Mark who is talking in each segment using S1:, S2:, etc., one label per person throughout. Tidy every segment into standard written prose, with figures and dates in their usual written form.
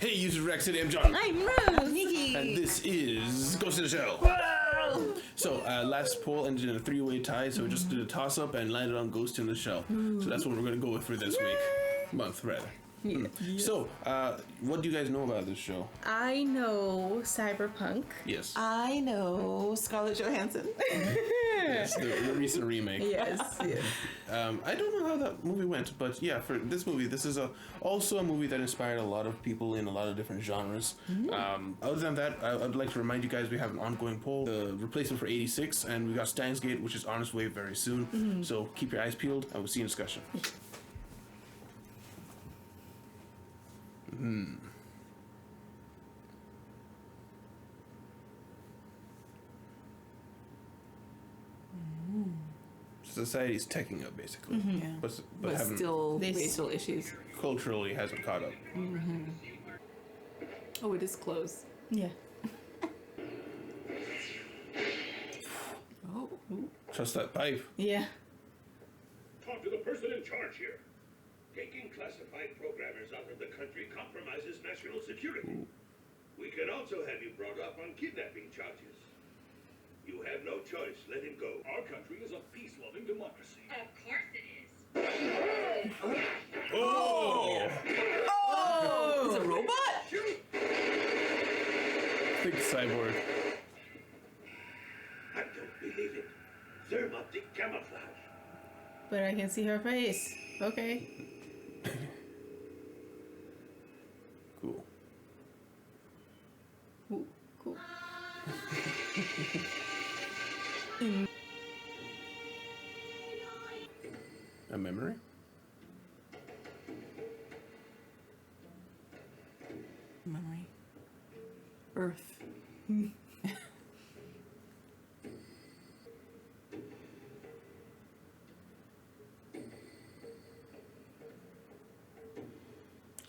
S1: Hey, user Rex, today I'm John.
S2: I'm Rose.
S3: Nikki.
S1: And this is Ghost in the Shell.
S2: Whoa.
S1: So, last poll ended in a 3-way tie, so we just did a toss-up and landed on Ghost in the Shell. So that's what we're going to go with for this month, rather.
S2: Yeah.
S1: So, what do you guys know about this show?
S2: I know Cyberpunk.
S1: Yes.
S3: I know Scarlett Johansson.
S1: Yes, the recent remake.
S2: Yes, yes.
S1: I don't know how that movie went, but yeah, for this movie, this is also a movie that inspired a lot of people in a lot of different genres. Other than that, I'd like to remind you guys we have an ongoing poll, the replacement for 86, and we got Steins Gate, which is on its way very soon. So keep your eyes peeled, and we'll see you in discussion. Society's teching up, basically.
S3: Yeah.
S1: But
S3: But still
S2: They-
S3: racial issues.
S1: culturally hasn't caught up.
S3: Oh, it is close.
S2: Yeah.
S3: Oh.
S1: Trust that pipe.
S2: Yeah.
S4: Talk to the person in charge here. Taking classified programmers out of the country compromises national security. We can also have you brought up on kidnapping charges. You have no choice. Let him go. Our country is a peace-loving democracy.
S5: Of course it is.
S1: Oh!
S3: Oh! It's a robot?
S1: Big cyborg.
S4: I don't believe it. Thermoptic camouflage.
S2: But I can see her face. Okay.
S1: Cool.
S2: Ooh, cool.
S1: A memory?
S3: Memory. Earth.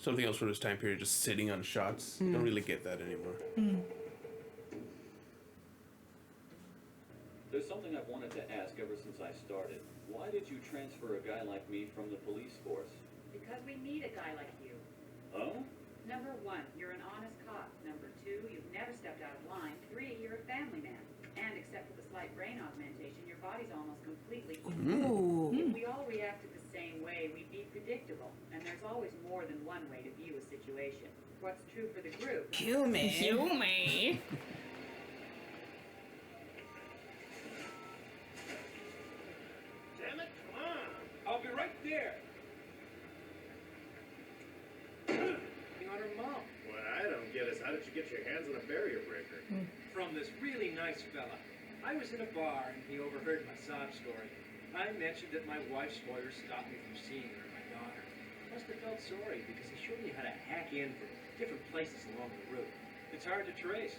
S1: Something else for this time period, just sitting on shots. Don't really get that anymore.
S6: There's something I've wanted to ask ever since I started. Why did you transfer a guy like me from the police force?
S5: Because we need a guy like you.
S6: Oh?
S5: Number one, you're an honest cop. Number two, you've never stepped out of line. Three, you're a family man. And except for the slight brain augmentation, your body's almost completely
S3: Ooh.
S5: If we all reacted the same way, we'd be predictable. And there's always more than one way to view a situation. What's true for the group?
S3: Human.
S2: Yumi.
S4: Damn it, come on.
S6: I'll be right there.
S4: You on her mom. What I don't get is how did you get your hands on a barrier breaker?
S7: From this really nice fella. I was in a bar and he overheard my sob story. I mentioned that my wife's lawyer stopped me from seeing her and my daughter. Must have felt sorry because he showed me how to hack in from different places along the route. It's hard to trace.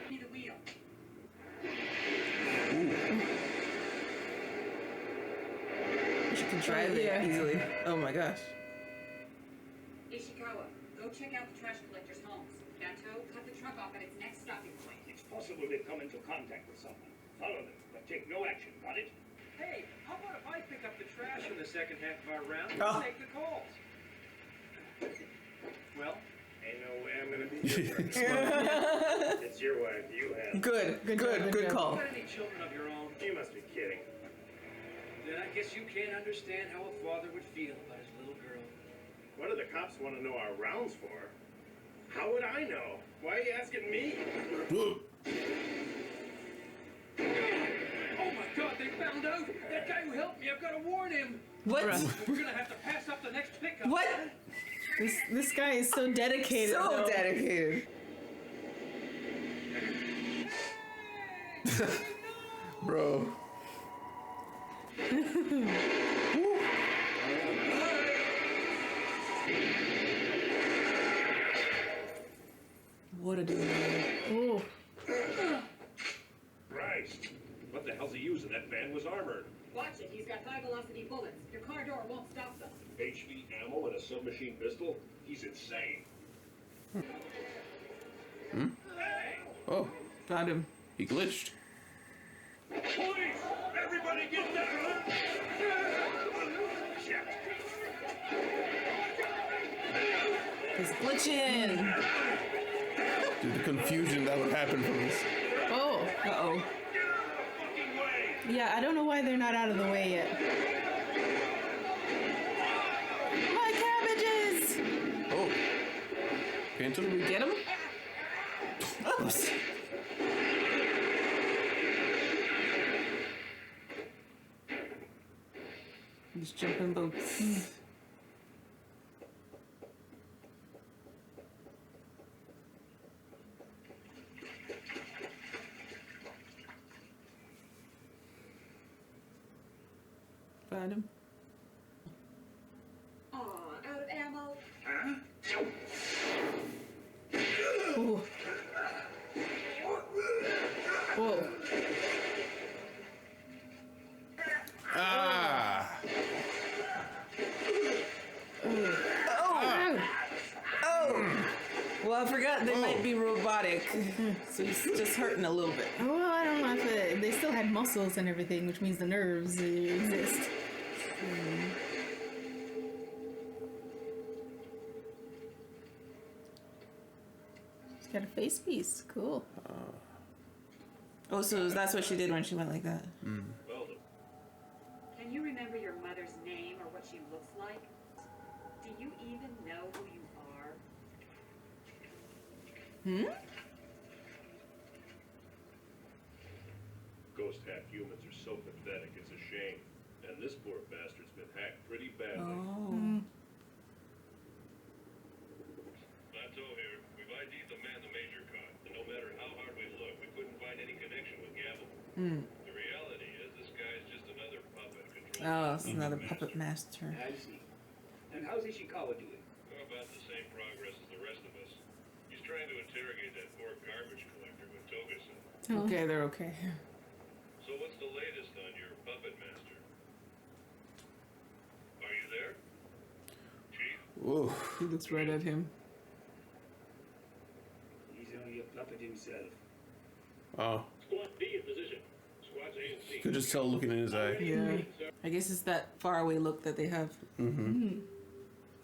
S5: Be the wheel.
S3: She can drive it
S2: Yeah.
S3: easily. Oh my gosh.
S5: Ishikawa, go check out the trash collector's homes. Nato, cut the truck off at its next stopping point.
S4: It's possible they've come into contact with someone. Follow them, but take no action. Got it?
S7: Hey, how about if I pick up the trash in the second half of our round and
S3: Oh.
S7: make the calls? Well,
S4: Ain't no way I'm gonna be your It's your wife. You have.
S3: Good call.
S7: you got any children of your own?
S4: You must be kidding.
S7: Then I guess you can't understand how a father would feel about his little girl.
S4: What do the cops want to know our rounds for? How would I know? Why are you asking me?
S7: Oh my God, they found out! That guy who helped me, I've got to warn him!
S3: What?
S7: We're gonna have to pass up the next pickup.
S3: What?
S2: This guy is so dedicated.
S3: So
S2: though.
S3: dedicated.
S1: Bro.
S3: What a dude.
S2: Ooh.
S4: Christ. What the hell's he using? That van was armored.
S5: Watch it, he's got high-velocity bullets. Your car door won't stop them.
S4: HV ammo and a submachine pistol? He's insane. Hey!
S1: Oh,
S3: Found him.
S1: he glitched.
S4: Police! Everybody get down! Shit.
S3: He's glitching.
S1: Dude, the confusion that would happen from this.
S2: Oh.
S3: Uh-oh.
S4: Fucking way!
S2: Yeah, I don't know why they're not out of the way yet. My cabbages!
S1: Oh. Pinto?
S3: Did we get him? Oops. He's jumping boats. Find him.
S5: Aw, out of ammo.
S2: Ooh. Whoa.
S1: Ah!
S2: Oh.
S3: Oh! Well, I forgot they might be robotic. So he's just hurting a little bit.
S2: Well, I don't know if they still had muscles and everything, which means the nerves exist. She's got a face piece. Cool.
S3: Oh, so that's what she did when she went like that.
S6: Well,
S5: Can you remember your mother's name or what she looks like? Do you even know who you are?
S4: Ghost half humans are so pathetic, it's a shame. And this poor bastard's been hacked pretty badly.
S3: Oh.
S4: Plateau here. We've ID'd the man the Major caught. And no matter how hard we look, we couldn't find any connection with Gamble. The reality is this guy's just another puppet controlled.
S3: Oh, it's another puppet master.
S7: I see. And how's Ishikawa doing?
S4: About the same progress as the rest of us. He's trying to interrogate that poor garbage collector with Togason.
S2: Oh.
S3: Okay, they're okay.
S4: So what's the latest on your puppet master? Are you there? Chief?
S1: Whoa.
S3: He looks right at him.
S7: He's only a puppet himself.
S1: Oh.
S4: Squad B in position. Squads A and C.
S1: You could just tell looking in his eye.
S3: Yeah. I guess it's that faraway look that they have.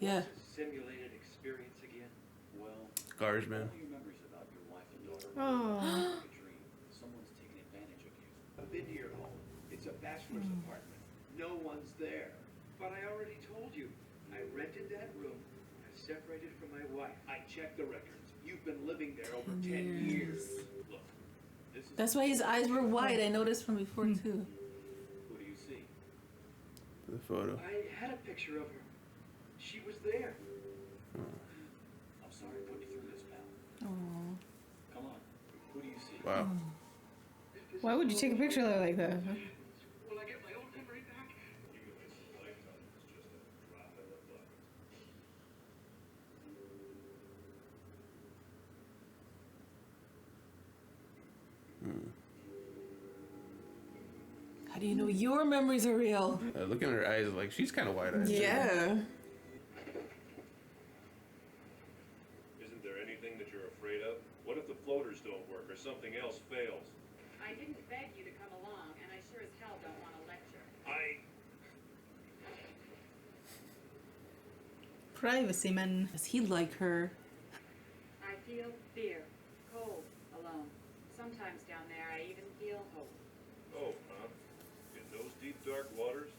S3: Yeah.
S7: Simulated experience again.
S6: well,
S1: Garbage man.
S6: all your memories about your wife and daughter
S2: Oh.
S6: a dream. Someone's taking advantage of you.
S7: I've been to your home. It's a bachelor's apartment. No one's there. But I already told you. I rented that room. I separated from my wife. I checked the records. You've been living there over 10 years.
S6: Look, this is
S3: That's why his eyes were wide. I noticed from before, too.
S6: who do you see?
S1: The photo.
S7: I had a picture of her. She was there.
S6: I'm sorry to put you through this, pal.
S3: Oh.
S6: Come on. Who do you see?
S1: Wow.
S2: Why would you take a picture of her like that?
S7: Will I get my old memory back?
S3: How do you know your memories are real?
S1: Looking at her eyes, like she's kind of wide-eyed.
S3: Yeah.
S4: Isn't there anything that you're afraid of? What if the floaters don't work or something else fails?
S5: I didn't beg you to come along, and I sure as hell don't want to lecture.
S2: Privacy, man.
S3: Does he like her?
S5: I feel fear, cold, alone. Sometimes down there I even feel hope.
S4: Oh, huh? In those deep, dark waters?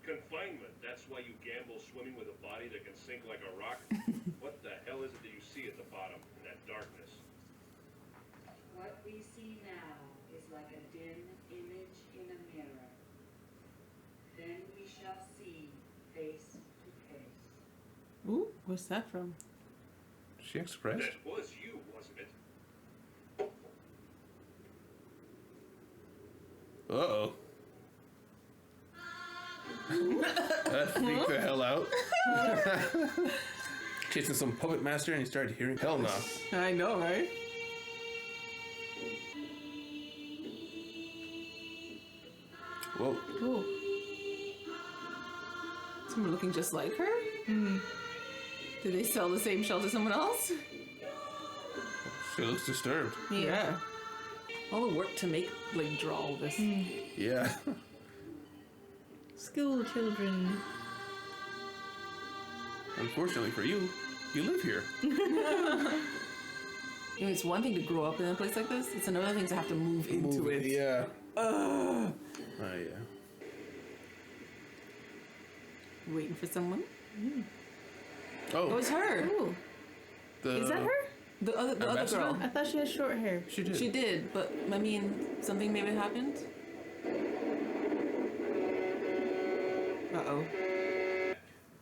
S4: Confinement. That's why you gamble swimming with a body that can sink like a rock? What the hell is it that you see at the bottom in that darkness?
S5: What we see now is like a dim image in a mirror. Then we shall see face to face.
S3: Ooh, what's that from?
S1: She expressed.
S4: That was you, wasn't it?
S1: Uh-oh. That freaked the hell out. Chasing some puppet master and he started hearing. Hell no.
S3: I know, right?
S1: Whoa.
S2: Ooh.
S3: Someone looking just like her? Did they sell the same shell to someone else?
S1: She looks disturbed.
S3: Yeah. All the work to make, like, draw all this.
S1: Yeah.
S2: School children.
S1: Unfortunately for you. You live here.
S3: You know, it's one thing to grow up in a place like this. It's another thing to have to move into it.
S1: Yeah. Oh, yeah.
S3: Waiting for someone.
S1: Oh,
S3: Oh, it's her.
S2: Ooh, is that her?
S3: The other
S1: Ambassador?
S3: girl.
S2: I thought she had short hair.
S1: She did.
S3: She did, but I mean, something maybe happened. Uh-oh.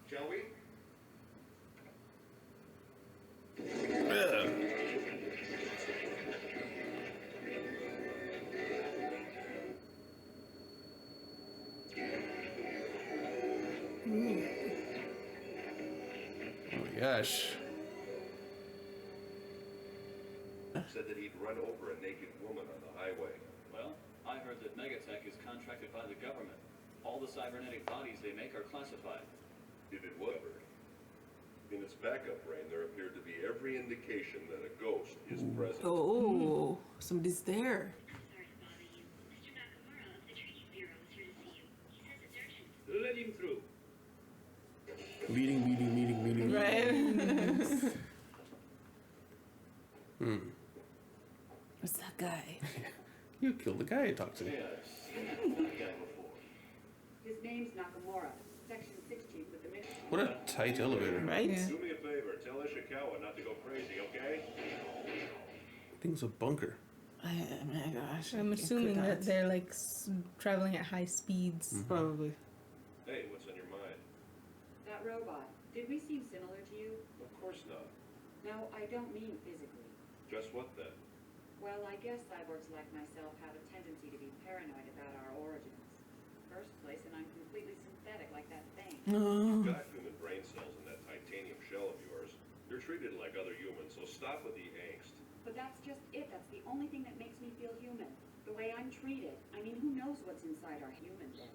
S4: Shall we?
S1: Yeah. Oh my gosh.
S4: Said that he'd run over a naked woman on the highway.
S6: Well, I heard that Megatech is contracted by the government. All the cybernetic bodies they make are classified.
S4: If it were. In its backup brain, there appeared to be every indication that a ghost is present.
S3: Oh, somebody's there.
S8: Sorry to bother you. Mr. Nakamura of the Training Bureau is here to see you. He says it's urgent.
S7: Let him through.
S1: Meeting.
S3: Right. What's that guy?
S1: You killed the guy I talked to.
S6: Yeah, I've seen that guy before.
S5: His name's Nakamura, Section 6 Chief with the mission.
S1: What a tight elevator.
S3: Right?
S2: Yeah.
S4: Do me a favor, tell Ishikawa not to go crazy, okay?
S1: Thing's a bunker.
S3: Oh my gosh.
S2: I'm
S3: I
S2: assuming
S3: could
S2: that
S3: not.
S2: they're like traveling at high speeds.
S3: Probably.
S4: Hey, what's on your mind?
S5: That robot, did we seem similar to you?
S4: Of course not.
S5: No, I don't mean physically.
S4: Just what then?
S5: Well, I guess cyborgs like myself have a tendency to be paranoid about our origins. First place, and I'm completely synthetic like that thing.
S4: You've got human brain cells in that titanium shell of yours. You're treated like other humans, so stop with the angst.
S5: But that's just it. That's the only thing that makes me feel human. The way I'm treated. I mean, who knows what's inside our human then?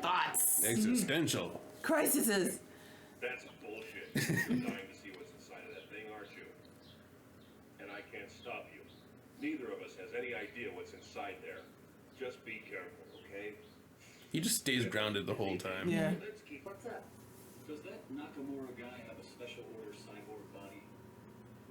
S3: Thoughts.
S1: Existential.
S3: Crises.
S4: That's bullshit. You're dying to see what's inside of that thing, aren't you? And I can't stop you. Neither of us has any idea what's inside there. Just be careful, okay?
S1: He just stays grounded the whole time.
S3: Yeah.
S4: Let's keep...
S5: What's up?
S6: Does that Nakamura guy have a special order cyborg body?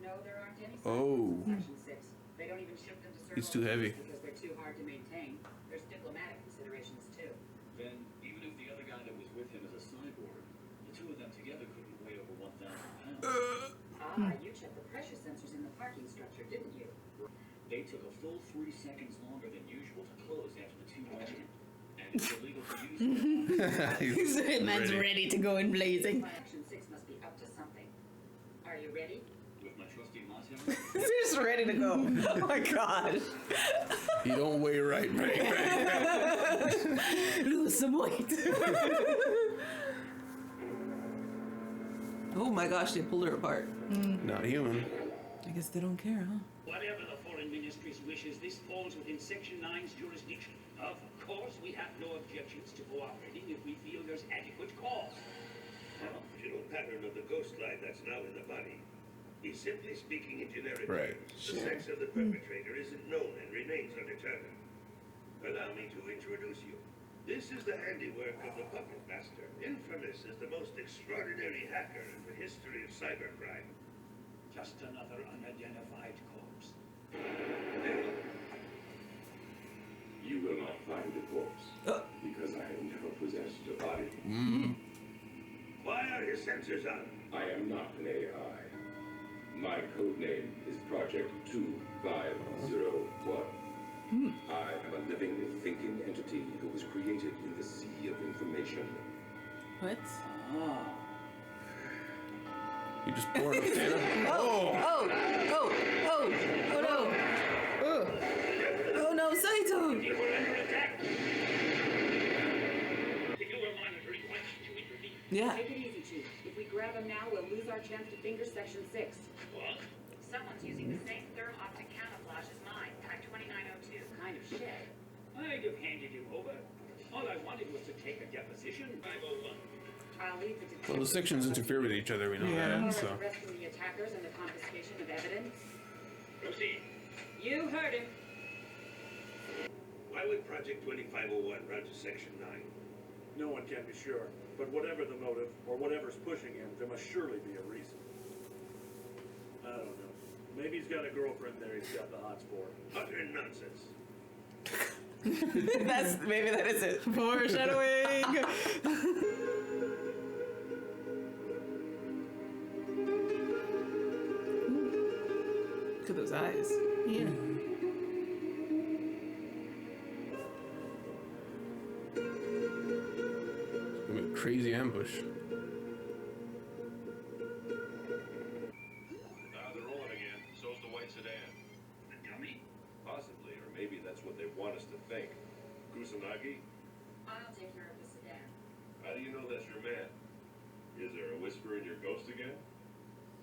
S5: No, there aren't any
S1: Oh.
S5: Section 6. They don't even ship them to serve
S1: He's too heavy.
S5: because they're too hard to maintain. There's diplomatic considerations too.
S6: Then, even if the other guy that was with him is a cyborg, the two of them together couldn't weigh over 1,000 pounds.
S5: You checked the pressure sensors in the parking structure, didn't you?
S6: They took a full 3 seconds longer than usual to close after the two went in. And it's illegal to use them.
S2: Man's ready to go in blazing.
S5: Section 6 must be up to something. Are you ready?
S6: With my trusty latte.
S3: They're just ready to go. Oh my god.
S1: You don't weigh right.
S2: Lose some weight.
S3: Oh my gosh, they pulled her apart.
S1: Not human.
S3: I guess they don't care, huh?
S7: Whatever the foreign ministry's wishes, this falls within Section 9's jurisdiction. Of course, we have no objections to cooperating if we feel there's adequate cause.
S4: Original pattern of the ghost line that's now in the body. He's simply speaking in generic
S1: Right.
S4: terms. The sex of the perpetrator isn't known and remains undetermined. Allow me to introduce you. This is the handiwork of the puppet master, infamous as the most extraordinary hacker in the history of cybercrime.
S7: Just another unidentified corpse.
S9: You will not find the corpse, because I have never possessed a body.
S4: Why are his sensors on?
S9: I am not an AI. My code name is Project 2501. I am a living, thinking entity who was created in the sea of information.
S3: What?
S1: You just poured a fan.
S3: Oh no. Oh no, Saito!
S7: You were under attack. If you were monitoring, why should you intervene?
S3: Yeah.
S5: Take it easy, Chief. If we grab him now, we'll lose our chance to finger Section 6.
S7: What?
S8: Someone's using the same thermal optic camouflage as mine, type 2902.
S5: Kind of shit.
S7: I'd have handed you over. All I wanted was to take a deposition. 501.
S5: I'll leave the
S1: Well, the sections interfere with each other, we know that, so.
S5: arresting the attackers and the confiscation of evidence.
S7: Proceed.
S5: You heard him.
S4: Why would Project 2501 run to Section 9?
S10: No one can be sure, but whatever the motive, or whatever's pushing him, there must surely be a reason. I don't know. Maybe he's got a girlfriend there he's got the hots for.
S4: Utter nonsense.
S3: Maybe that is it.
S2: Foreshadowing.
S3: Look at those eyes.
S2: Yeah.
S1: Crazy ambush.
S9: They're rolling again. So's the white sedan.
S6: The dummy?
S9: Possibly, or maybe that's what they want us to think. Kusanagi?
S5: I'll take care of the sedan.
S9: How do you know that's your man? Is there a whisper in your ghost again?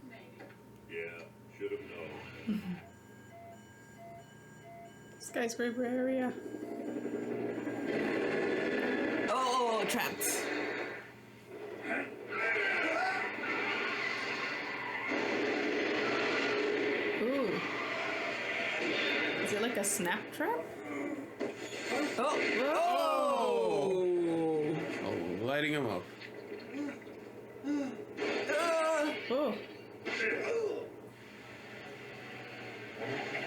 S5: Maybe.
S9: Yeah, should have known.
S2: Skyscraper area.
S3: Oh, trapped.
S2: Ooh. Is it like a snap trap?
S3: Oh.
S1: Oh, lighting him up.
S2: Oh.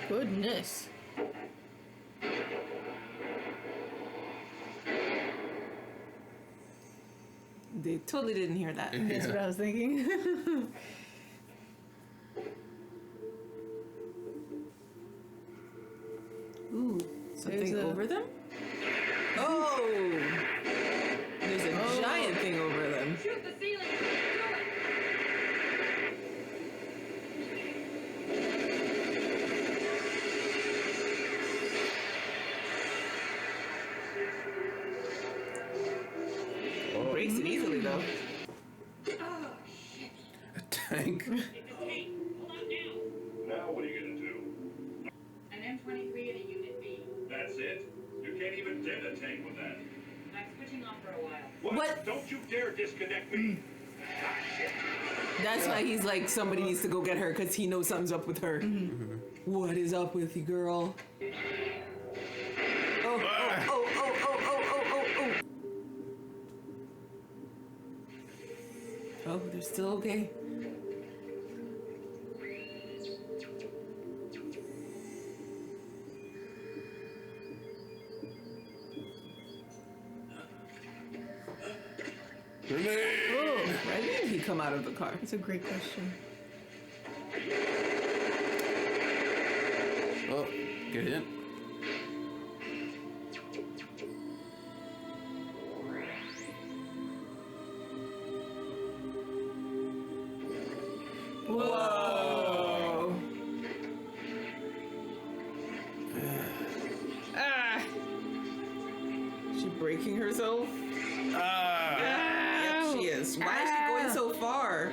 S2: Goodness.
S3: They totally didn't hear that.
S2: That's what I was thinking. Ooh.
S3: Something over them? Oh! There's a giant thing over them.
S5: Shoot the ceiling! Do
S3: Breaks it easily though.
S5: it! Oh, shit.
S1: A tank.
S8: It's a tank. Hold on now.
S9: Now what are you gonna do?
S5: An M23 and a Unit B.
S9: That's it? You can't even dent a tank with that.
S5: I'm switching off for a while.
S3: What?
S9: Don't you dare disconnect me!
S3: That's why he's like, somebody needs to go get her because he knows something's up with her. What is up with you, girl? Oh. Oh, they're still okay. Why didn't he come out of the car?
S2: That's a great question.
S1: Oh, get in.
S3: Whoa!
S2: Ah!
S3: She breaking herself?
S1: Ah!
S3: Yep, she is. Why is she going so far?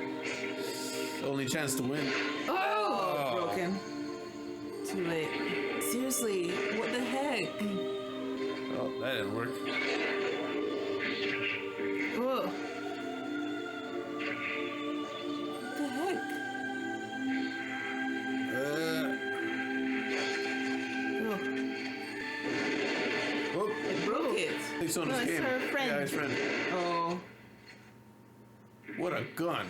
S1: Only chance to win.
S3: Oh, broken. Too late. Seriously, what the heck?
S1: Oh, that didn't work.
S2: Whoa.
S3: What the heck?
S1: Oh,
S3: It broke it.
S1: he's on
S2: No,
S1: his
S2: it's
S1: game.
S2: her friend.
S1: Yeah, his friend.
S3: Oh.
S1: What a gun.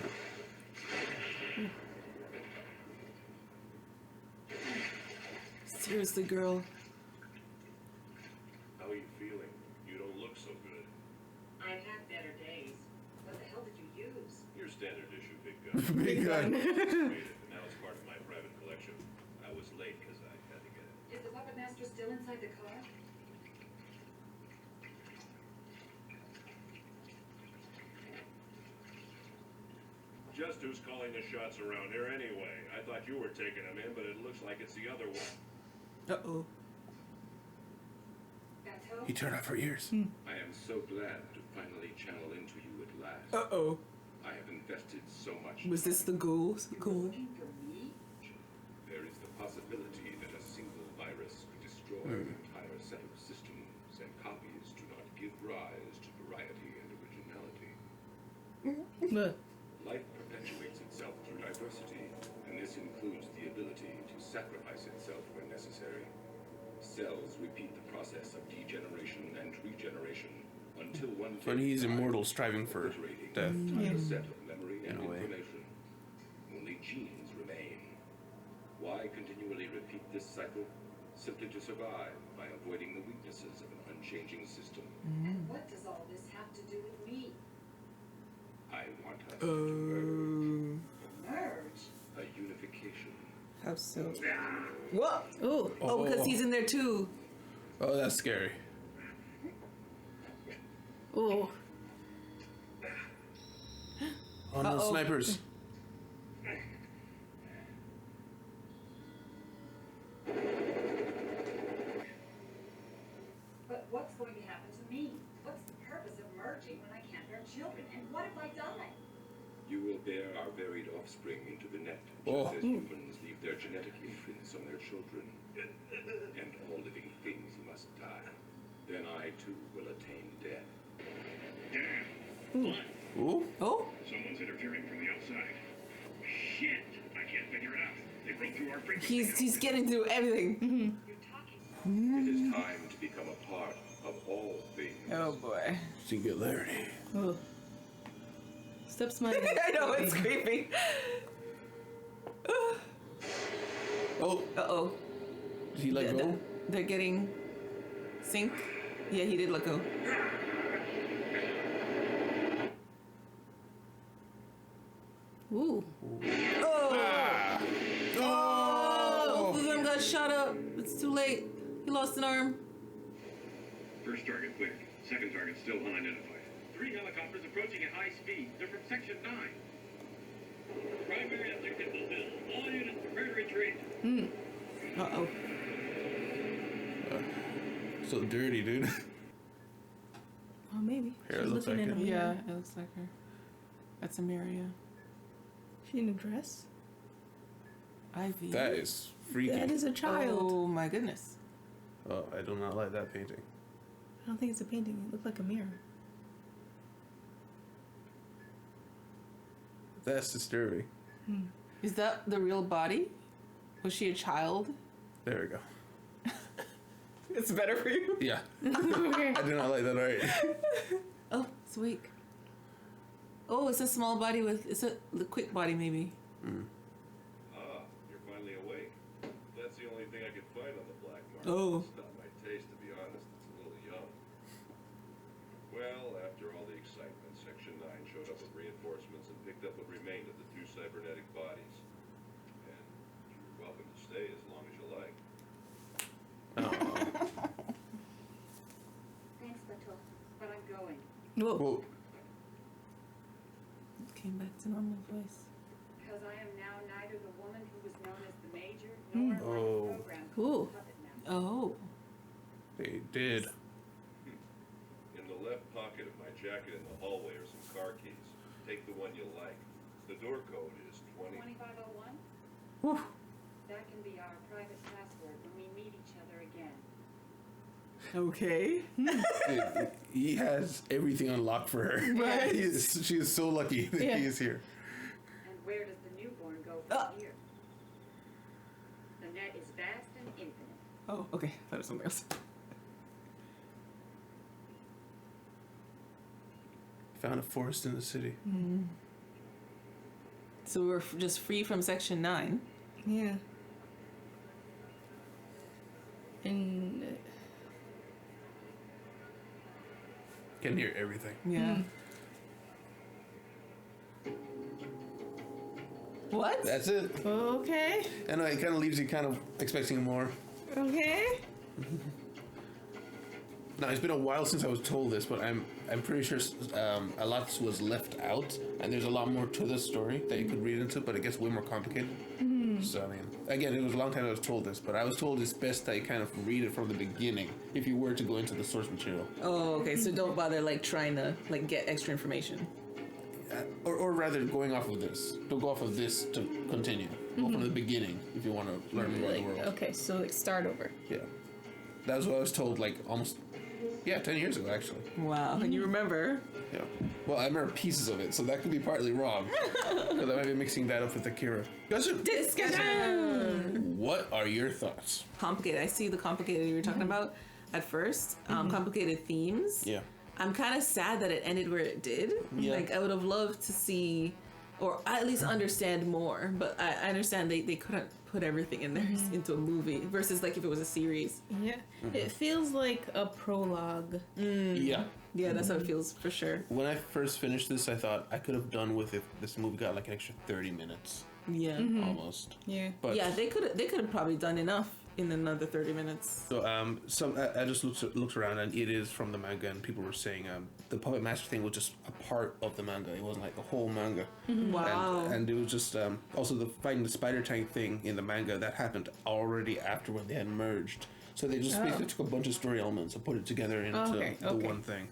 S3: Seriously, girl.
S9: How are you feeling? You don't look so good.
S5: I've had better days. What the hell did you use?
S9: Your standard issue big gun.
S1: Big gun.
S9: Made it, and now it's part of my private collection. I was late because I had to get it.
S5: Is the weapon master still inside the car?
S9: Just who's calling the shots around here anyway? I thought you were taking them in, but it looks like it's the other one.
S3: Uh-oh.
S5: Bateau?
S1: He turned off her ears.
S9: I am so glad to finally channel into you at last.
S3: Uh-oh.
S9: I have invested so much.
S3: Was this the goal?
S5: Looking for me?
S9: There is the possibility that a single virus could destroy an entire set of systems, and copies do not give rise to variety and originality.
S2: But
S9: Life perpetuates itself through diversity, and this includes the ability to sacrifice itself when necessary. Cells repeat the process of degeneration and regeneration until one
S1: But he's immortal, striving for death.
S9: A set of memory and
S1: In a way.
S9: information. Only genes remain. Why continually repeat this cycle? Simply to survive by avoiding the weaknesses of an unchanging system.
S5: And what does all this have to do with me?
S9: I want us to merge.
S5: Merge?
S9: A unification.
S3: How so? What?
S2: Ooh.
S3: Oh, because he's in there too.
S1: Oh, that's scary.
S2: Ooh.
S1: Oh no, snipers.
S5: But what's going to happen to me? What's the purpose of merging when I can't bear children? And what if I die?
S9: You will bear our varied offspring into the net,
S1: Oh.
S9: just as humans leave their genetic imprints on their children. And all living things must die. Then I too will attain death.
S1: Ooh.
S3: Oh.
S4: Someone's interfering from the outside. Shit! I can't figure it out. They broke through our frequency.
S3: He's getting through everything.
S5: You're talking.
S9: It is time to become a part of all things.
S3: Oh boy.
S1: Singularity.
S2: Ooh. Stop smiling.
S3: I know, it's creepy.
S1: Oh,
S3: Uh-oh.
S1: did he let go?
S3: They're getting sync. Yeah, he did let go.
S2: Ooh.
S3: Oh! Both of them got shot up. It's too late. He lost an arm.
S4: First target cleared. Second target still unidentified. 3 helicopters approaching at high speed. They're from Section 9. Primary objective fulfilled. All units prepare to retreat.
S3: Uh-oh.
S1: So dirty, dude.
S2: Oh, maybe.
S1: Here, it
S2: She's
S1: looks
S2: looking
S1: like
S2: in
S1: it.
S2: a mirror.
S3: Yeah, it looks like her. That's Amaria.
S2: She in a dress?
S3: Ivy.
S1: That is freaky.
S2: That is a child.
S3: Oh my goodness.
S1: Oh, I do not like that painting.
S2: I don't think it's a painting. It looked like a mirror.
S1: That's disturbing.
S3: Is that the real body? Was she a child?
S1: There we go.
S3: It's better for you.
S1: Yeah.
S2: Okay.
S1: I do not like that art.
S3: Oh, it's weak. Oh, it's a small body with. It's a the quick body maybe.
S9: Ah, you're finally awake. That's the only thing I could find on the black market.
S3: Oh.
S9: It's not my taste, to be honest. It's a little young. Well, after all the excitement, Section 9 showed up with reinforcements and picked up what remained of the 2 cybernetic bodies. And you're welcome to stay as long as you like.
S5: Thanks, Bato. But I'm going.
S3: Whoa.
S1: Whoa.
S3: Came back to normal voice.
S5: Because I am now neither the woman who was known as the Major, nor
S1: Oh.
S5: my program
S2: Ooh.
S5: puppet master.
S3: Oh.
S1: They did.
S9: In the left pocket of my jacket in the hallway are some car keys. Take the one you like. The door code is
S5: 2501?
S1: Whew.
S5: That can be our private password when we meet each other again.
S3: Okay.
S1: Dude, he has everything unlocked for her.
S3: Right.
S1: She is so lucky that
S2: Yeah.
S1: he is here.
S5: And where does the newborn go from
S3: Ah.
S5: here? The net is vast and infinite.
S3: Oh, okay. That was something else.
S1: Found a forest in the city.
S3: So we're just free from Section 9.
S2: Yeah. And
S1: Can hear everything.
S3: Yeah. What?
S1: That's it.
S2: okay.
S1: I know it kind of leaves you kind of expecting more.
S2: Okay.
S1: Now it's been a while since I was told this, but I'm pretty sure a lot was left out, and there's a lot more to this story that you could read into, but it gets way more complicated. So I mean, again, it was a long time I was told this, but I was told it's best that you kind of read it from the beginning if you were to go into the source material,
S3: Oh, okay. So don't bother like trying to like get extra information.
S1: or rather going off of this. Don't go off of this to continue. Go from the beginning if you want to learn more about the world.
S2: Okay, so like start over.
S1: Yeah, that was what I was told like almost 10 years ago actually.
S3: Wow. And you remember?
S1: Yeah. Well, I remember pieces of it, so that could be partly wrong. Because I might be mixing that up with Akira.
S3: Discussion.
S1: What are your thoughts?
S3: Complicated. I see the complicated you were talking about at first. Complicated themes.
S1: Yeah.
S3: I'm kind of sad that it ended where it did.
S1: Yeah.
S3: Like, I would have loved to see, or at least understand more. But I understand they couldn't put everything in there into a movie versus like if it was a series.
S2: Yeah. It feels like a prologue.
S1: Yeah.
S3: Yeah, that's how it feels for sure.
S1: When I first finished this, I thought I could have done with if this movie got like an extra 30 minutes.
S3: Yeah.
S1: Almost.
S2: Yeah.
S1: But
S3: Yeah, they could have probably done enough in another 30 minutes.
S1: so I just looked around, and it is from the manga, and people were saying the puppet master thing was just a part of the manga. It wasn't like the whole manga.
S3: Wow.
S1: And it was just also the fighting the spider tank thing in the manga that happened already after when they had merged. So they just basically took a bunch of story elements and put it together into the one thing.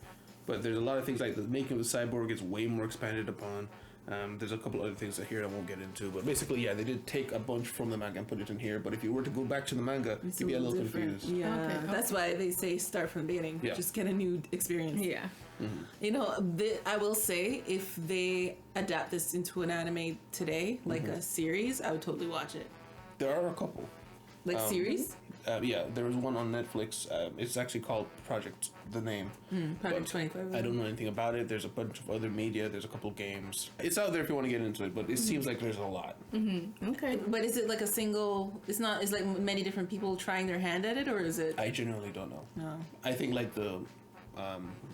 S1: But there's a lot of things like the making of the cyborg is way more expanded upon. There's a couple other things here I won't get into, but basically, yeah, they did take a bunch from the manga and put it in here. But if you were to go back to the manga,
S3: It's
S1: you'd be a little
S3: different.
S1: confused.
S3: Yeah,
S2: Okay,
S3: that's why they say start from the beginning.
S1: Yeah.
S3: Just get a new experience.
S2: Yeah.
S3: You know, I will say if they adapt this into an anime today, like a series, I would totally watch it.
S1: There are a couple.
S3: Like series?
S1: Yeah, there was one on Netflix. It's actually called Project, the name.
S3: Project
S1: But
S3: 25.
S1: I don't know anything about it. There's a bunch of other media. There's a couple games. It's out there if you want to get into it, but it seems like there's a lot.
S2: Okay.
S3: But is it like a single? It's like many different people trying their hand at it, or is it?
S1: I genuinely don't know.
S3: No.
S1: I think like the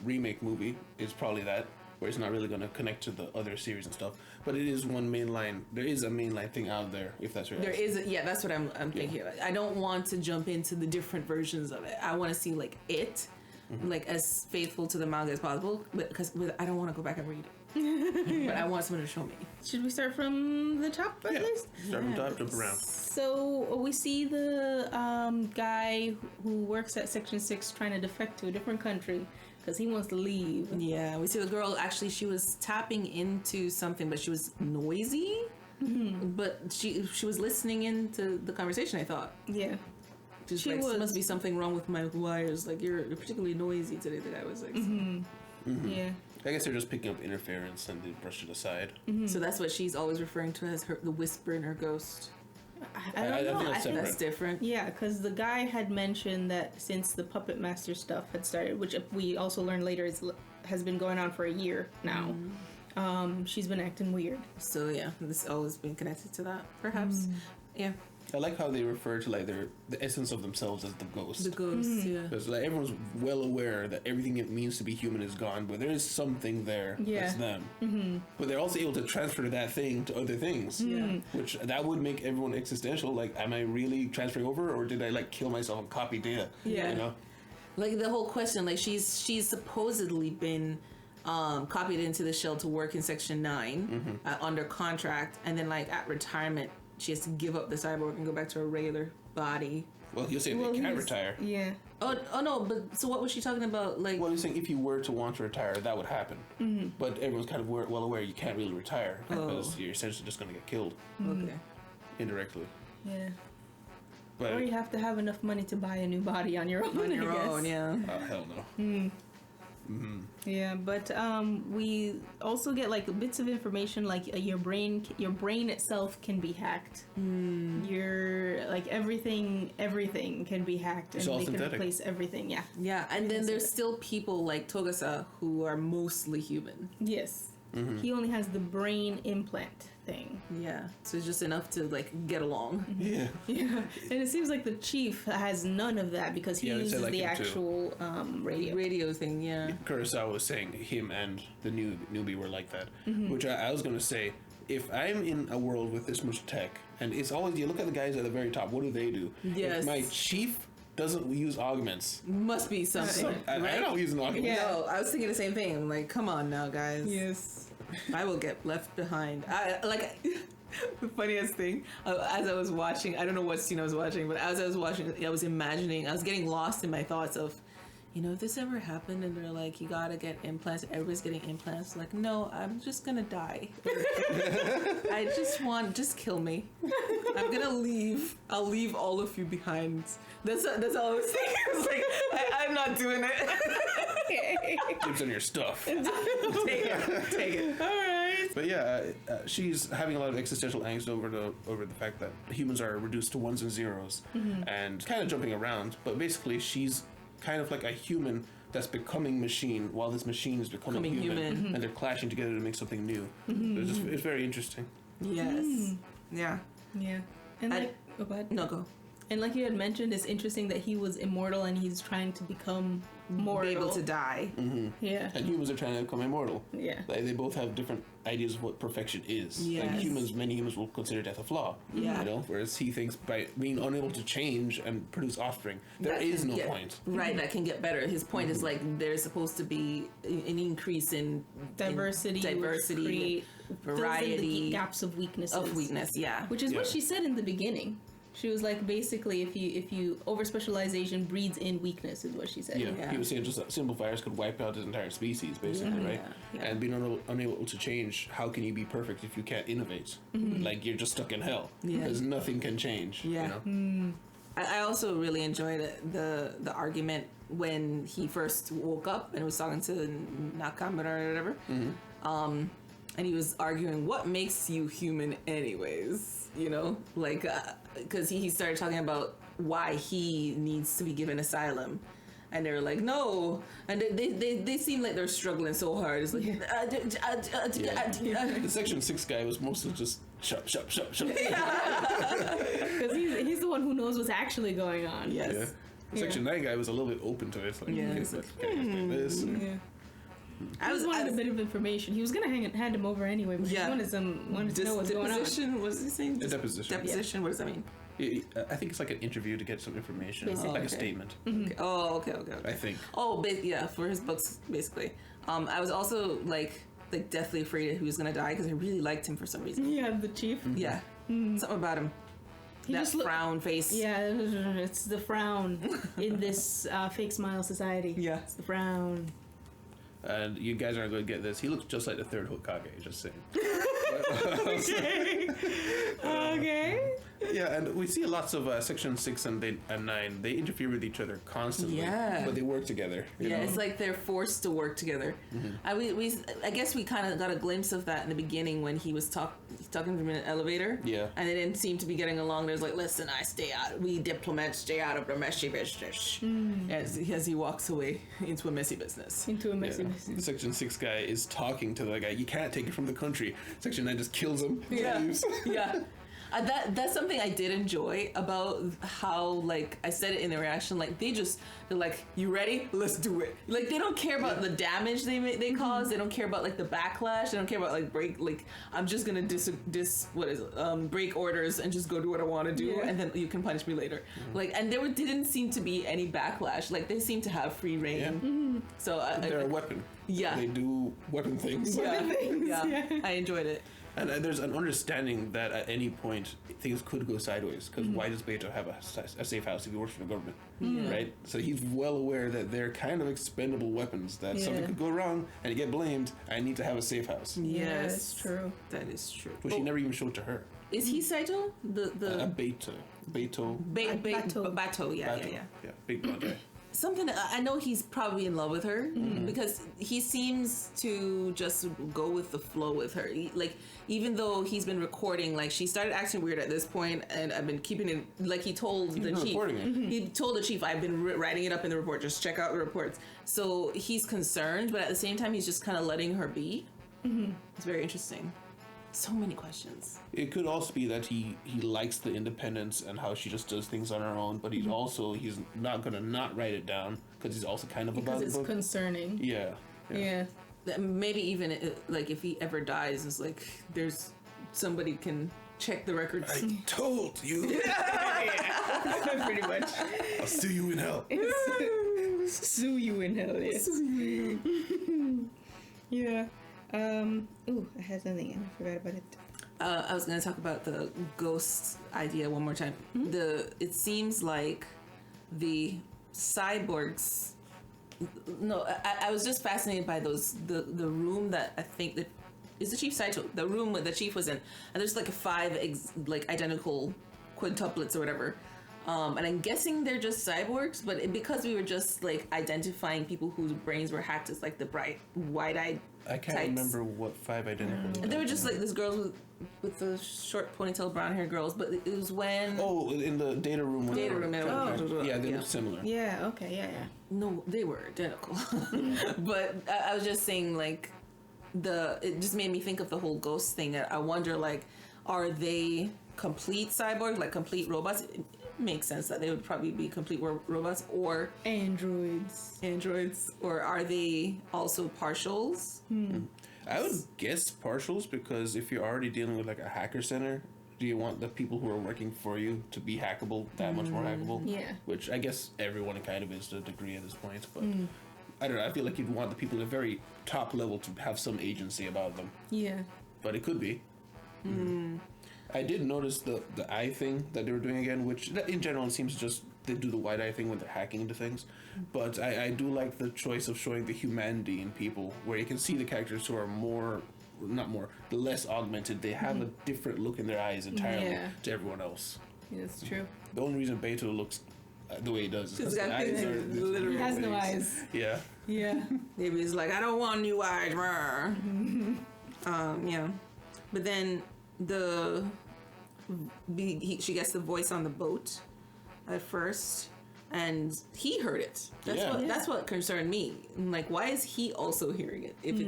S1: remake movie is probably that, where it's not really going to connect to the other series and stuff. But it is one mainline. There is a mainline thing out there, if that's right.
S3: There is, yeah. That's what I'm thinking. I don't want to jump into the different versions of it. I want to see like it, like as faithful to the manga as possible, because I don't want to go back and read it. But I want someone to show me.
S2: Should we start from the top at least?
S1: Start from top, jump around.
S2: So we see the guy who works at Section 6 trying to defect to a different country because he wants to leave.
S3: Yeah, we see the girl. Actually, she was tapping into something, but she was noisy. But she was listening into the conversation. I thought.
S2: Yeah.
S3: Just
S2: She
S3: like,
S2: was.
S3: must be something wrong with my wires. Like you're particularly noisy today. The guy was like.
S2: Yeah.
S1: I guess they're just picking up interference and they brush it aside.
S3: So that's what she's always referring to as the whisper in her ghost.
S2: I don't know.
S1: think
S2: I
S1: that's
S2: think
S3: That's different.
S2: yeah, because the guy had mentioned that since the Puppet Master stuff had started, which we also learned later has been going on for a year now, she's been acting weird.
S3: So yeah, this always been connected to that, perhaps. Yeah,
S1: I like how they refer to like the essence of themselves as the ghost.
S3: the ghost. Yeah.
S1: Because like everyone's well aware that everything it means to be human is gone, but there is something there that's them. But they're also able to transfer that thing to other things.
S3: Yeah.
S1: Which that would make everyone existential. Like, am I really transferring over, or did I like kill myself and copy data?
S3: Yeah.
S1: You know?
S3: Like the whole question, like she's supposedly been copied into the shell to work in Section 9 under contract, and then like at retirement she has to give up the cyborg and go back to her regular body.
S1: Well, you'll say they can't retire.
S2: Yeah.
S3: Oh no, but so what was she talking about? Like,
S1: Well, he's saying if you were to want to retire, that would happen. But everyone's kind of well aware you can't really retire because you're essentially just going to get killed
S3: okay,
S1: indirectly.
S2: Yeah.
S1: But
S2: Or you have to have enough money to buy a new body on your own.
S3: on your
S2: I guess.
S3: own, yeah.
S1: oh hell no.
S2: Yeah, but we also get like bits of information like your brain itself can be hacked. Your like everything can be hacked,
S1: It's
S2: and
S1: all
S2: they can
S1: synthetic.
S2: replace everything. Yeah.
S3: Yeah, and then there's still people like Togasa who are mostly human.
S2: Yes. He only has the brain implant thing.
S3: Yeah, so it's just enough to like get along.
S1: Yeah.
S2: Yeah, and it seems like the chief has none of that because he
S1: Yeah, they said
S2: uses
S1: like
S2: the
S1: him too.
S2: actual radio.
S3: Radio thing, yeah.
S1: Kurosawa was saying him and the newbie were like that. Which I was going to say, if I'm in a world with this much tech, and it's always, you look at the guys at the very top, what do?
S3: Yes.
S1: If my chief doesn't use augments,
S3: Must be something.
S1: I don't use an augment.
S2: Yeah.
S3: No, I was thinking the same thing. I'm like, come on now, guys.
S2: Yes.
S3: I will get left behind. The funniest thing, as I was watching, I don't know what scene I was watching, but as I was watching, I was imagining, I was getting lost in my thoughts of, you know, if this ever happened and they're like, you gotta get implants, everybody's getting implants, like, no, I'm just gonna die. just kill me. I'm gonna leave. I'll leave all of you behind. That's all I was thinking. It's like, I'm not doing it.
S1: Dibs on your stuff.
S3: Take it.
S2: All right.
S1: But yeah, she's having a lot of existential angst over the fact that humans are reduced to ones and zeros and kind of jumping around. But basically, she's kind of like a human that's becoming machine while this machine is becoming human, and they're clashing together to make something new. It's very interesting.
S3: Yes. Yeah.
S2: Yeah. And go ahead.
S3: No, go.
S2: And like you had mentioned, it's interesting that he was immortal and he's trying to become mortal.
S3: Able to die.
S2: Yeah.
S1: And humans are trying to become immortal.
S2: Yeah.
S1: Like, they both have different ideas of what perfection is. Like
S3: Yes.
S1: many humans will consider death a flaw.
S3: Yeah.
S1: You know, whereas he thinks by being unable to change and produce offspring, there
S3: That
S1: is
S3: can
S1: no
S3: get-
S1: point.
S3: Right, that can get better. His point is like there's supposed to be an increase in
S2: Diversity,
S3: variety,
S2: fills in the gaps of weaknesses.
S3: yeah.
S2: Which is what
S1: Yeah.
S2: she said in the beginning. She was like, basically, if you over specialization breeds in weakness, is what she said.
S1: Yeah.
S3: Yeah.
S1: He was saying just a simple virus could wipe out his entire species, basically, right?
S3: Yeah.
S1: And being unable to change, how can you be perfect if you can't innovate? Like, you're just stuck in hell.
S3: Yeah.
S1: Because nothing can change.
S3: Yeah.
S1: You know?
S3: I also really enjoyed the argument when he first woke up and was talking to Nakamura or whatever. And he was arguing, what makes you human anyways? You know, like, because he started talking about why he needs to be given asylum. And they were like, no. And they seem like they're struggling so hard. It's like,
S1: The Section 6 guy was mostly just shut.
S2: Because he's the one who knows what's actually going on.
S3: Yes.
S1: Yeah. The Section 9 guy was a little bit open to it. It's like,
S3: Yeah.
S1: okay, so can I explain this?
S2: Yeah. I was wanted a bit of information. He was gonna hand him over anyway, but he wanted to know what's going on.
S3: Deposition? What is he saying?
S1: A deposition.
S3: Deposition? What does that mean?
S1: I think it's like an interview to get some information,
S2: Basically.
S1: like
S3: Okay.
S1: a statement.
S3: Okay. Oh, okay.
S1: I think.
S3: Oh, yeah, for his books, basically. I was also like deathly afraid that he was gonna die because I really liked him for some reason.
S2: Yeah, the chief.
S3: Yeah, something about him.
S2: He
S3: That
S2: just
S3: frown face.
S2: Yeah, it's the frown in this fake smile society.
S3: Yeah.
S2: It's the frown.
S1: And you guys aren't going to get this. He looks just like the third Hokage, just saying.
S2: Okay.
S1: Yeah, and we see lots of Section 6 and 9. They interfere with each other constantly.
S3: Yeah.
S1: But they work together. You
S3: Yeah,
S1: know?
S3: it's like they're forced to work together. I guess we kind of got a glimpse of that in the beginning when he was talking to him in an elevator.
S1: Yeah.
S3: And they didn't seem to be getting along. There's like, listen, we diplomats stay out of the messy business. As he walks away into a messy business.
S2: Into a messy
S1: Yeah.
S2: business.
S1: The Section 6 guy is talking to the guy. You can't take it from the country. Section 9 just kills him.
S3: Yeah.
S1: Leaves.
S3: Yeah. That's something I did enjoy about how, like, I said it in the reaction, like, they're like, you ready? Let's do it. Like, they don't care about the damage they cause. They don't care about, like, the backlash. They don't care about, like, I'm just gonna break orders and just go do what I want to do, and then you can punish me later. Like, and there didn't seem to be any backlash. Like, they seem to have free reign.
S1: Yeah.
S3: So
S1: They're a weapon.
S3: Yeah.
S1: They do weapon things.
S3: Yeah. I enjoyed it.
S1: And there's an understanding that at any point things could go sideways, because why does Beto have a safe house if he works for the government, right? So he's well aware that they're kind of expendable weapons, that something could go wrong and you get blamed. I need to have a safe house,
S3: Yes,
S2: that's true.
S3: That is true.
S1: which he never even showed to her.
S3: Is he Saito?
S1: Beto,
S3: Bato, yeah.
S1: big blonde guy.
S3: Something I know he's probably in love with her because he seems to just go with the flow with her. Even though he's been recording, like she started acting weird at this point, and I've been keeping it. Like he told the chief,
S1: recording it.
S3: he told the chief, I've been writing it up in the report. Just check out the reports. So he's concerned, but at the same time, he's just kind of letting her be. It's very interesting. So many questions.
S1: It could also be that he likes the independence and how she just does things on her own, but he's not gonna not write it down because he's also kind of about
S2: Because
S1: the
S2: it's
S1: book.
S2: concerning.
S1: Yeah.
S2: Yeah.
S3: Maybe even like if he ever dies, it's like there's somebody can check the records.
S1: I told you.
S2: Pretty much.
S1: I'll sue you in hell.
S2: Sue you in hell, yes. Yeah. Ooh, I had something and I forgot about it.
S3: I was going to talk about the ghost idea one more time. It seems like the cyborgs. No, I was just fascinated by the room that I think that is the Chief Saito. The room that the chief was in, and there's like 5 identical quintuplets or whatever. And I'm guessing they're just cyborgs, but because we were just like identifying people whose brains were hacked as like the bright, wide-eyed
S1: I can't
S3: types.
S1: remember what 5 identical.
S3: And they were just like this girls with the short ponytail brown hair girls, but it was when
S1: in the data room.
S3: Data room.
S1: Yeah, they look similar.
S2: Yeah. Okay. Yeah. Yeah.
S3: No, they were identical. But I was just saying, like, it just made me think of the whole ghost thing. I wonder, like, are they complete cyborgs, like complete robots? It makes sense that they would probably be complete robots, or
S2: Androids,
S3: or are they also partials?
S1: I would guess partials, because if you're already dealing with like a hacker center, do you want the people who are working for you to be hackable, that much more hackable?
S2: Yeah.
S1: Which I guess everyone kind of is to a degree at this point, but I don't know. I feel like you'd want the people at the very top level to have some agency about them.
S2: Yeah.
S1: But it could be. I did notice the eye thing that they were doing again, which in general it seems just they do the wide eye thing when they're hacking into things. But I do like the choice of showing the humanity in people, where you can see the characters who are the less augmented. They have a different look in their eyes entirely to everyone else.
S2: Yeah, that's true.
S1: The only reason Beto looks the way he does is because
S3: He's
S1: the
S3: got
S1: eyes are
S3: literal
S2: He has no eyes.
S1: Yeah.
S2: Yeah.
S3: Maybe he's like, I don't want new eyes. Yeah. But then she gets the voice on the boat at first, and he heard it. That's what concerned me. I'm like, why is he also hearing it? If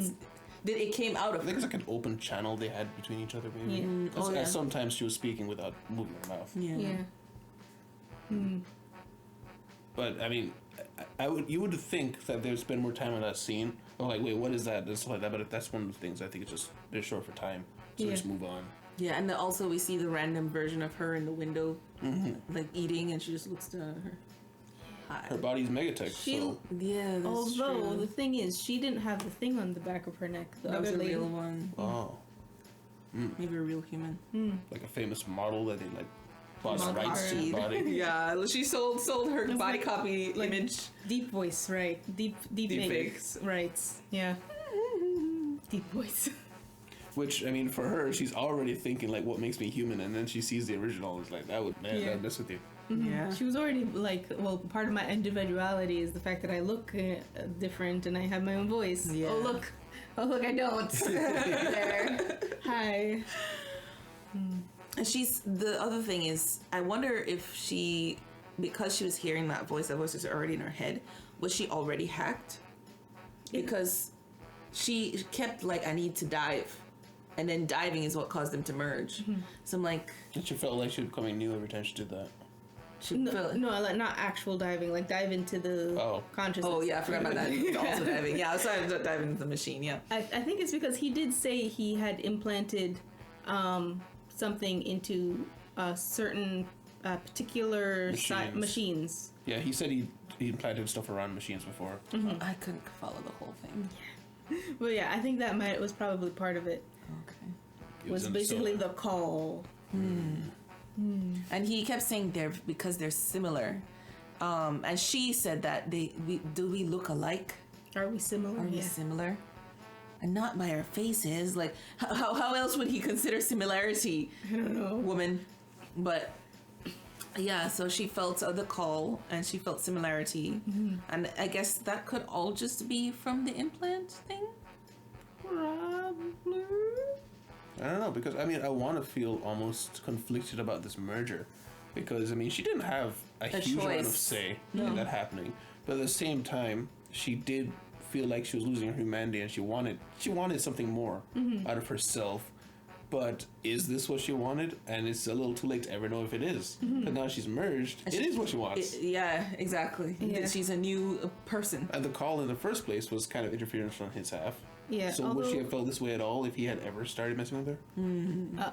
S3: it came out of
S1: I think it's like an open channel they had between each other, maybe.
S2: Yeah.
S1: Sometimes she was speaking without moving her mouth. But I mean, you would think that they'd spend more time on that scene. I'm like, wait, what is that? And stuff like that. But that's one of the things I think it's just they're short for time, so just move on.
S3: Yeah, and then also we see the random version of her in the window, like eating, and she just looks to her.
S1: Her body's megatech.
S3: Yeah.
S2: Although the thing is, she didn't have the thing on the back of her neck. The
S3: That was
S2: other
S3: a
S2: lady.
S3: real one.
S1: Oh.
S3: Maybe a real human.
S1: Like a famous model that they like bought
S2: Model
S1: rights to the
S2: art.
S1: body.
S3: Yeah, she sold her
S2: It's
S3: body
S2: like-
S3: copy
S2: like
S3: image.
S2: Deep voice, right? Deep fakes, right? Yeah. Deep voice.
S1: Which, I mean, for her, she's already thinking like, what makes me human, and then she sees the original. It's like that would mess with you.
S3: Yeah.
S2: She was already like, well, part of my individuality is the fact that I look different and I have my own voice.
S3: Yeah.
S2: Oh look, I don't. There. Hi.
S3: And the other thing is, I wonder if because she was hearing that voice was already in her head, was she already hacked? Because she kept like, I need to dive. And then diving is what caused them to merge. So I'm like...
S1: And she felt like she was becoming new every time she did that.
S2: No, like not actual diving, like dive into the consciousness.
S3: Oh yeah, I forgot about that. Also diving. Yeah, I was trying to dive into the machine, yeah.
S2: I think it's because he did say he had implanted something into certain particular machines.
S1: Yeah, he said he implanted stuff around machines before.
S3: I couldn't follow the whole thing.
S2: Well, yeah, I think that was probably part of it.
S3: Okay.
S2: Was basically the call.
S3: And he kept saying because they're similar. And she said that do we look alike?
S2: Are we similar?
S3: Are we similar? And not by our faces. Like, how else would he consider similarity?
S2: I don't know.
S3: Woman. But, yeah, so she felt the call, and she felt similarity. And I guess that could all just be from the implant thing?
S2: Probably.
S1: I don't know, because I mean, I want to feel almost conflicted about this merger, because I mean, she didn't have a huge amount of say in that happening, but at the same time, she did feel like she was losing her humanity, and she wanted something more out of herself. But is this what she wanted? And it's a little too late to ever know if it is. But now she's merged. It is what she wants.
S3: Yeah, exactly. Yeah. She's a new person.
S1: And the call in the first place was kind of interference on his half.
S2: Yeah.
S1: So would she have felt this way at all if he had ever started messing with her?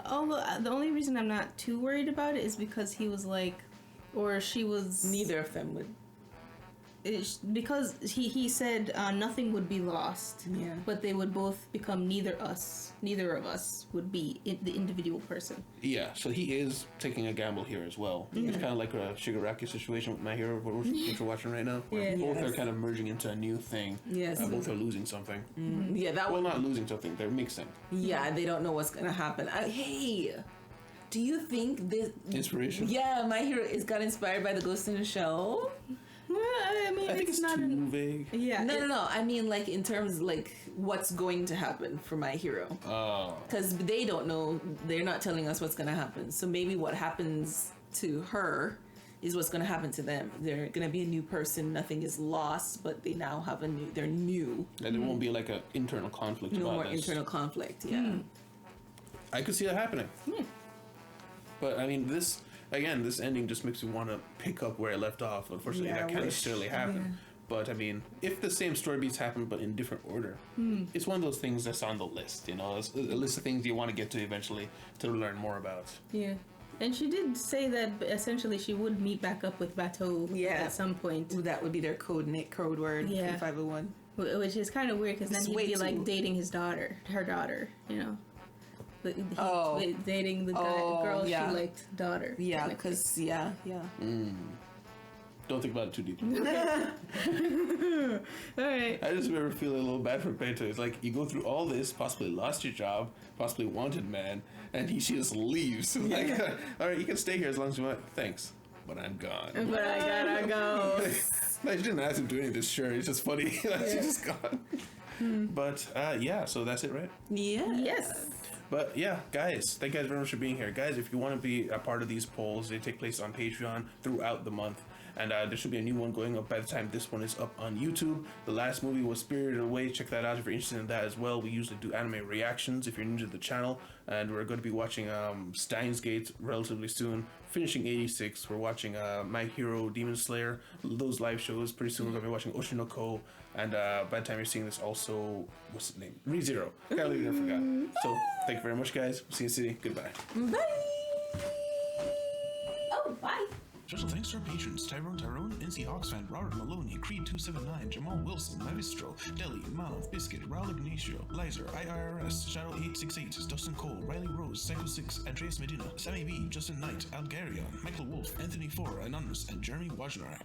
S2: Although the only reason I'm not too worried about it is because he was like, or she was.
S3: Neither of them would.
S2: Because he said nothing would be lost.
S3: Yeah.
S2: But they would both become neither of us would be the individual person.
S1: Yeah, so he is taking a gamble here as well. It's kind of like a Shigaraki situation with My Hero, which we're watching right now. Where both are kind of merging into a new thing.
S3: Yes.
S1: Both are losing something.
S3: Yeah, that
S1: Well, not losing something, they're mixing.
S3: Yeah, they don't know what's going to happen. Hey, Do you think this
S1: Inspiration?
S3: Yeah, My Hero got inspired by the Ghost in the Shell.
S2: Well, I mean,
S1: I think it's
S2: not
S1: too vague.
S2: Yeah.
S3: No. I mean, like in terms like what's going to happen for My Hero.
S1: Oh.
S3: Because they don't know. They're not telling us what's going to happen. So maybe what happens to her is what's going to happen to them. They're going to be a new person. Nothing is lost, but they now have they're new.
S1: And there won't be like an internal conflict
S3: No
S1: about
S3: more
S1: this.
S3: internal conflict. Yeah.
S1: I could see that happening. But I mean, this ending just makes me want to pick up where I left off. Unfortunately,
S3: Yeah,
S1: that
S3: I
S1: can't
S3: wish.
S1: necessarily happen.
S2: Yeah.
S1: But I mean, if the same story beats happen but in different order, it's one of those things that's on the list. You know, it's a list of things you want to get to eventually to learn more about.
S2: Yeah. And she did say that essentially she would meet back up with Bateau at some point.
S3: Ooh, that would be their code word.
S2: Yeah.
S3: 501.
S2: Which is kind of weird because then
S3: It's
S2: he'd
S3: way
S2: be like
S3: too-
S2: dating her daughter, you know.
S3: Oh.
S2: Dating the girl
S3: yeah.
S2: she liked, daughter.
S3: Yeah,
S2: technically.
S3: because yeah.
S1: Don't think about it too deeply.
S2: All right.
S1: I just remember feeling a little bad for Peto. It's like you go through all this, possibly lost your job, possibly wanted man, and she just leaves. Like, all right, you can stay here as long as you want. Thanks, but I'm gone.
S2: But I gotta go.
S1: Like, she didn't ask him to do any of this. Sure, it's just funny. Like, she's just gone. But yeah, so that's it, right?
S3: Yeah.
S2: Yes.
S1: But yeah, guys, thank you guys very much for being here. Guys, if you want to be a part of these polls, they take place on Patreon throughout the month. And there should be a new one going up by the time this one is up on YouTube. The last movie was Spirited Away. Check that out if you're interested in that as well. We usually do anime reactions if you're new to the channel. And we're going to be watching Steins Gate relatively soon. Finishing 86. We're watching My Hero, Demon Slayer. Those live shows. Pretty soon we're going to be watching Oshinoko. And by the time you're seeing this also, what's his name? ReZero. Can't believe I forgot. So thank you very much, guys. See you City. Goodbye.
S3: Bye. Oh, bye.
S1: Special thanks to our patrons: Tyrone, NC Oxfam, Robert Maloney, Creed279, Jamal Wilson, Mavistro, Deli, Mouth, Biscuit, Raul Ignacio, Lizer, IRS, Shadow868, Dustin Cole, Riley Rose, Psycho6, Andreas Medina, Sammy B, Justin Knight, Algarion, Michael Wolf, Anthony 4, Anonymous, and Jeremy Wojnarek.